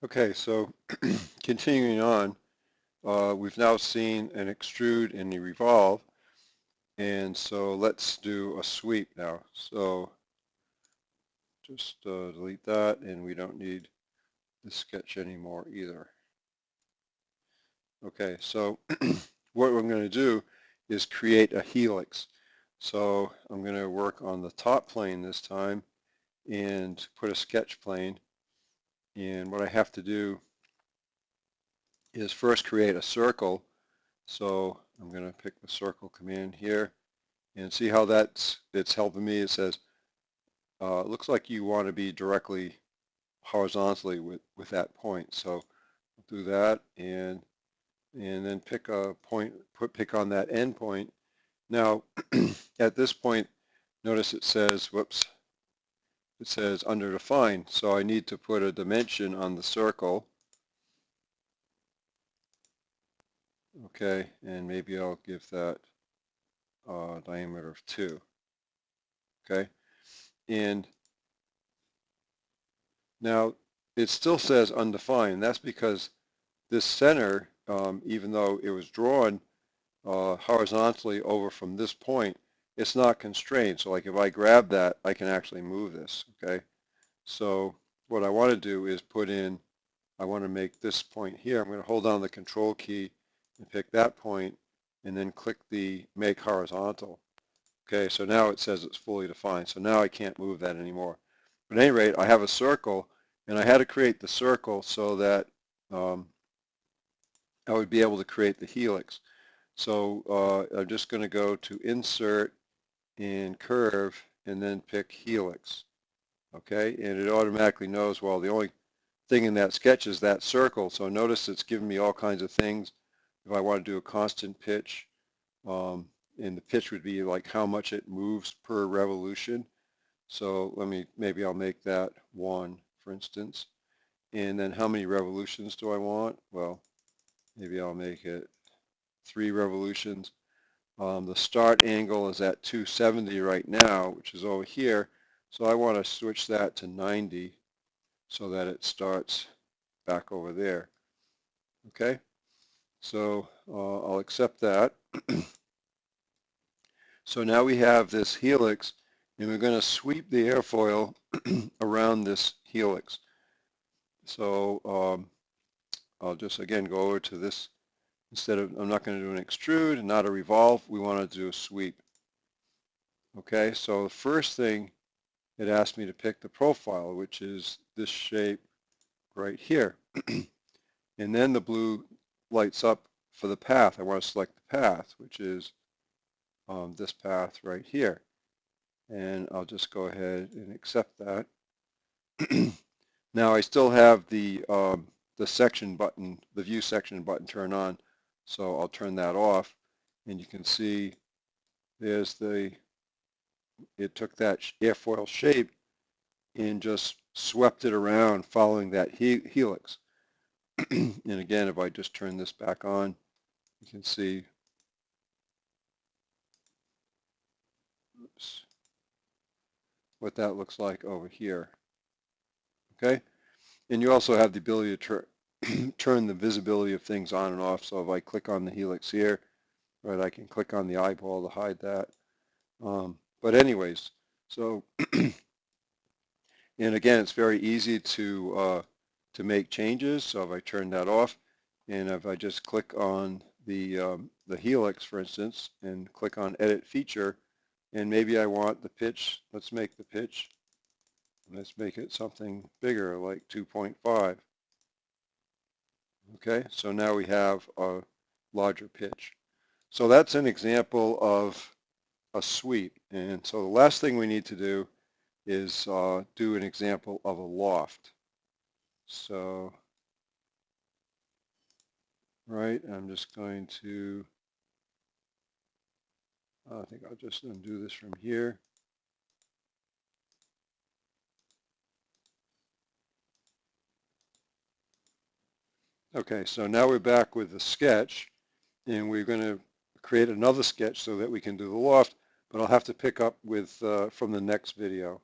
Okay, so continuing on, we've now seen an extrude and a revolve, and so let's do a sweep now. So just delete that, and we don't need the sketch anymore either. Okay, so what I'm going to do is create a helix. So I'm going to work on the top plane this time and put a sketch plane. And what I have to do is first create a circle. So I'm going to pick the circle command here and see how it's helping me. It says it looks like you want to be directly horizontally with that point. So I'll do that and then pick a point, pick on that end point. Now at this point, notice it says, whoops, it says under define. So I need to put a dimension on the circle. Okay, and maybe I'll give that diameter of 2. Okay, and now it still says undefined. That's because this center, even though it was drawn horizontally over from this point, it's not constrained. So like if I grab that, I can actually move this, okay? So what I want to do is put in, I want to make this point here. I'm going to hold down the control key and pick that point and then click the make horizontal. Okay, so now it says it's fully defined. So now I can't move that anymore. But at any rate, I have a circle, and I had to create the circle so that I would be able to create the helix. So I'm just going to go to Insert and Curve and then pick Helix. Okay, and it automatically knows, well, the only thing in that sketch is that circle. So notice it's giving me all kinds of things. If I want to do a constant pitch, and the pitch would be like how much it moves per revolution. So maybe I'll make that 1, for instance. And then how many revolutions do I want? Well, maybe I'll make it 3 revolutions. The start angle is at 270 right now, which is over here. So I want to switch that to 90 so that it starts back over there. Okay, so I'll accept that. So now we have this helix, and we're going to sweep the airfoil around this helix. So I'll just again go over to this. Instead of, I'm not going to do an extrude and not a revolve, we want to do a sweep. Okay, so the first thing it asked me to pick the profile, which is this shape right here. And then the blue lights up for the path. I want to select the path, which is this path right here. And I'll just go ahead and accept that. Now I still have the section button, the view section button turned on, so I'll turn that off, and you can see there's it took that airfoil shape and just swept it around following that helix. And again, if I just turn this back on, you can see, oops, what that looks like over here. Okay, and you also have the ability to turn the visibility of things on and off. So if I click on the helix here, right, I can click on the eyeball to hide that. But anyways, so and again, it's very easy to make changes. So if I turn that off, and if I just click on the helix, for instance, and click on Edit Feature, and maybe I want the pitch. Let's make the pitch. Let's make it something bigger, like 2.5. Okay, so now we have a larger pitch. So that's an example of a sweep. And so the last thing we need to do is do an example of a loft. So, right, I'm just going to, I think I'll just undo this from here. Okay, so now we're back with the sketch, and we're going to create another sketch so that we can do the loft, but I'll have to pick up with from the next video.